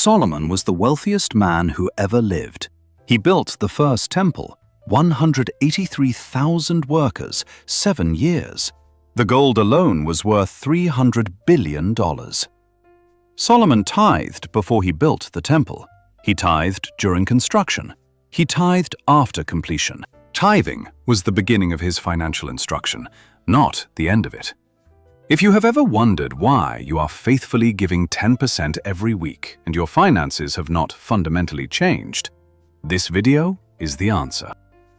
Solomon was the wealthiest man who ever lived. He built the first temple, 183,000 workers, 7 years. The gold alone was worth $300 billion. Solomon tithed before he built the temple. He tithed during construction. He tithed after completion. Tithing was the beginning of his financial instruction, not the end of it. If you have ever wondered why you are faithfully giving 10% every week and your finances have not fundamentally changed, this video is the answer.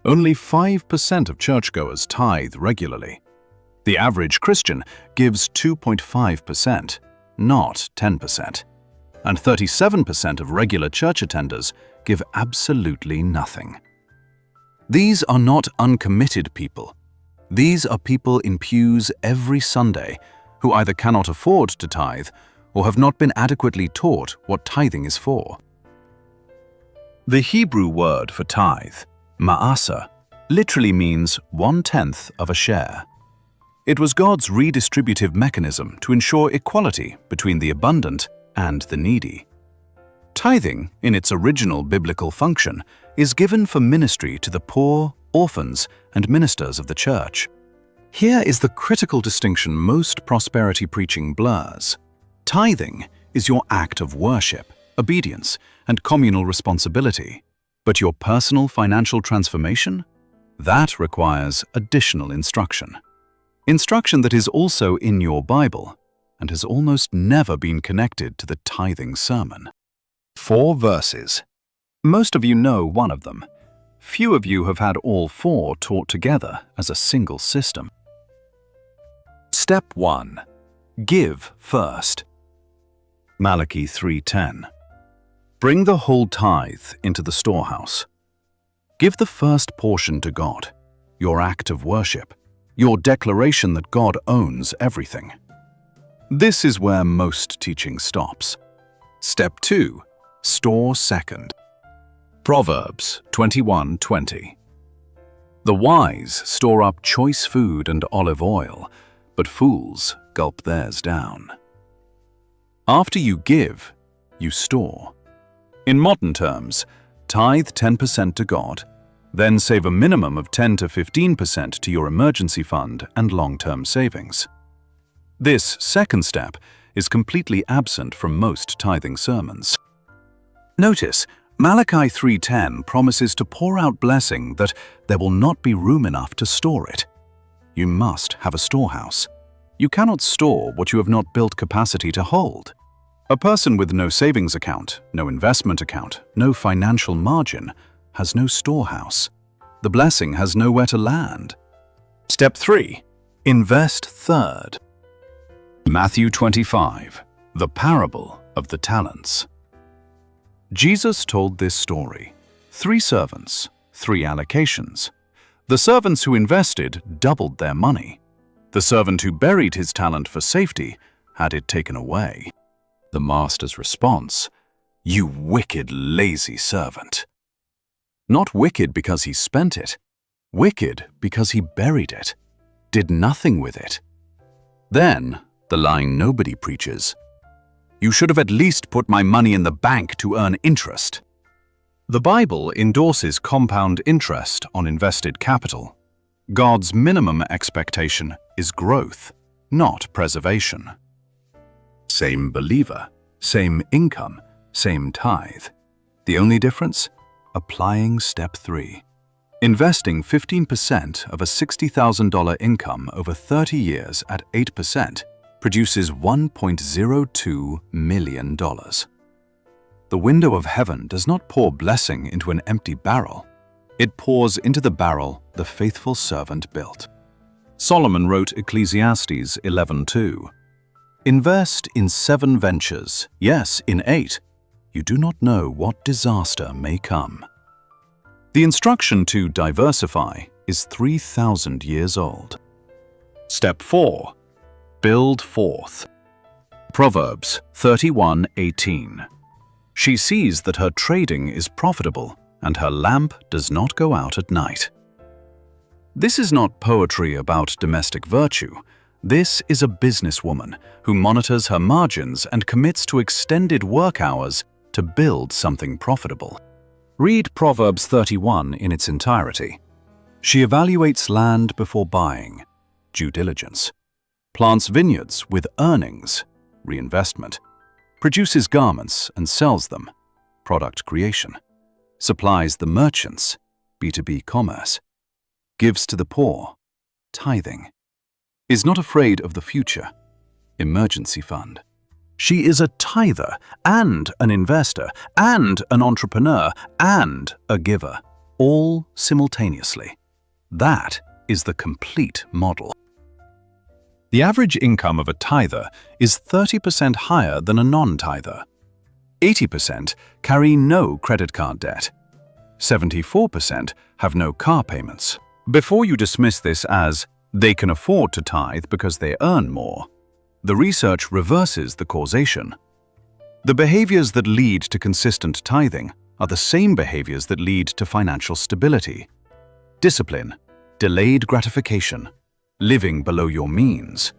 Only 5% of churchgoers tithe regularly. The average Christian gives 2.5%, not 10%. And 37% of regular church attenders give absolutely nothing. These are not uncommitted people. These are people in pews every Sunday who either cannot afford to tithe or have not been adequately taught what tithing is for. The Hebrew word for tithe, ma'aseh, literally means 1/10 of a share. It was God's redistributive mechanism to ensure equality between the abundant and the needy. Tithing, in its original biblical function, is given for ministry to the poor, orphans, and ministers of the church. Here is the critical distinction most prosperity preaching blurs. Tithing is your act of worship, obedience, and communal responsibility. But your personal financial transformation? That requires additional instruction. Instruction that is also in your Bible and has almost never been connected to the tithing sermon. 4 verses. Most of you know one of them. Few of you have had all 4 taught together as a single system. Step 1. Give first. Malachi 3:10. Bring the whole tithe into the storehouse. Give the first portion to God, your act of worship, your declaration that God owns everything. This is where most teaching stops. Step 2. Store second. Proverbs 21:20. The wise store up choice food and olive oil, but fools gulp theirs down. After you give, you store. In modern terms, tithe 10% to God, then save a minimum of 10 to 15% to your emergency fund and long-term savings. This second step is completely absent from most tithing sermons. Notice, Malachi 3:10 promises to pour out blessing that there will not be room enough to store it. You must have a storehouse. You cannot store what you have not built capacity to hold. A person with no savings account, no investment account, no financial margin, has no storehouse. The blessing has nowhere to land. Step 3. Invest third. Matthew 25, the parable of the talents. Jesus told this story. 3 servants, 3 allocations. The servants who invested doubled their money. The servant who buried his talent for safety had it taken away. The master's response, "You wicked, lazy servant." Not wicked because he spent it, wicked because he buried it, did nothing with it. Then, the line nobody preaches, "You should have at least put my money in the bank to earn interest." The Bible endorses compound interest on invested capital. God's minimum expectation is growth, not preservation. Same believer, same income, same tithe. The only difference? Applying step 3. Investing 15% of a $60,000 income over 30 years at 8% produces $1.02 million. The window of heaven does not pour blessing into an empty barrel. It pours into the barrel the faithful servant built. Solomon wrote Ecclesiastes 11:2. Invest in 7 ventures, yes, in 8. You do not know what disaster may come. The instruction to diversify is 3,000 years old. Step 4. Build forth. Proverbs 31:18. She sees that her trading is profitable and her lamp does not go out at night. This is not poetry about domestic virtue. This is a businesswoman who monitors her margins and commits to extended work hours to build something profitable. Read Proverbs 31 in its entirety. She evaluates land before buying, due diligence, plants vineyards with earnings, reinvestment, produces garments and sells them, product creation, supplies the merchants, B2B commerce, gives to the poor, tithing, is not afraid of the future, emergency fund. She is a tither and an investor and an entrepreneur and a giver, all simultaneously. That is the complete model. The average income of a tither is 30% higher than a non-tither. 80% carry no credit card debt. 74% have no car payments. Before you dismiss this as they can afford to tithe because they earn more, the research reverses the causation. The behaviors that lead to consistent tithing are the same behaviors that lead to financial stability. Discipline, delayed gratification, living below your means.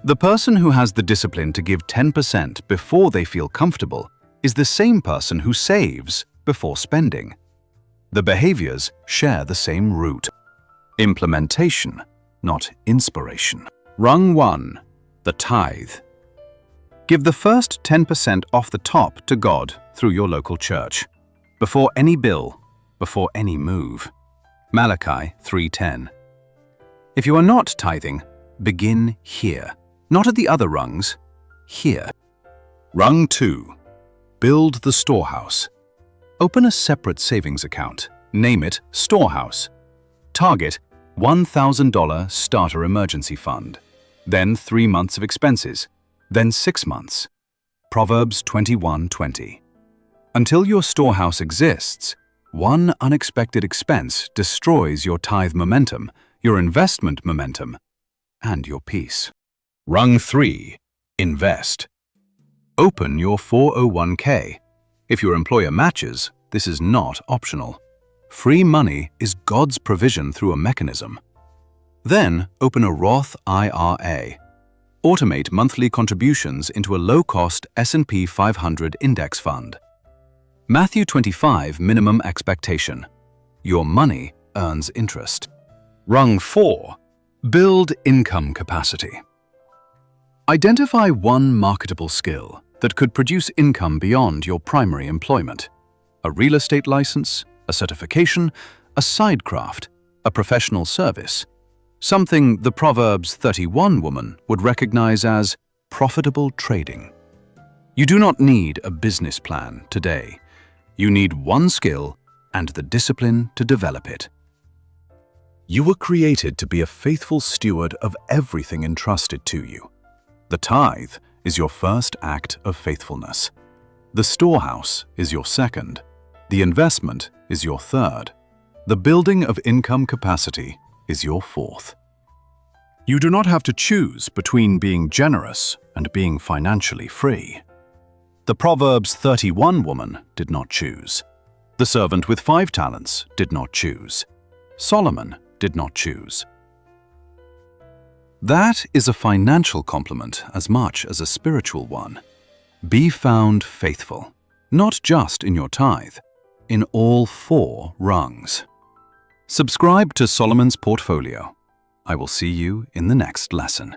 The person who has the discipline to give 10% before they feel comfortable is the same person who saves before spending. The behaviors share the same root. Implementation, not inspiration. Rung 1. The tithe. Give the first 10% off the top to God through your local church, before any bill, before any move. Malachi 3:10. If you are not tithing, begin here. Not at the other rungs, here. Rung 2. Build the storehouse. Open a separate savings account. Name it Storehouse. Target $1,000 starter emergency fund. Then 3 months of expenses. Then 6 months. Proverbs 21:20. Until your storehouse exists, one unexpected expense destroys your tithe momentum, your investment momentum, and your peace. Rung 3. Invest. Open your 401k. If your employer matches, this is not optional. Free money is God's provision through a mechanism. Then open a Roth IRA. Automate monthly contributions into a low-cost S&P 500 index fund. Matthew 25 minimum expectation. Your money earns interest. Rung 4. Build income capacity. Identify one marketable skill that could produce income beyond your primary employment. A real estate license, a certification, a side craft, a professional service. Something the Proverbs 31 woman would recognize as profitable trading. You do not need a business plan today. You need one skill and the discipline to develop it. You were created to be a faithful steward of everything entrusted to you. The tithe is your first act of faithfulness. The storehouse is your second. The investment is your third. The building of income capacity is your fourth. You do not have to choose between being generous and being financially free. The Proverbs 31 woman did not choose. The servant with 5 talents did not choose. Solomon did not choose. That is a financial compliment as much as a spiritual one. Be found faithful, not just in your tithe, in all 4 rungs. Subscribe to Solomon's Portfolio. I will see you in the next lesson.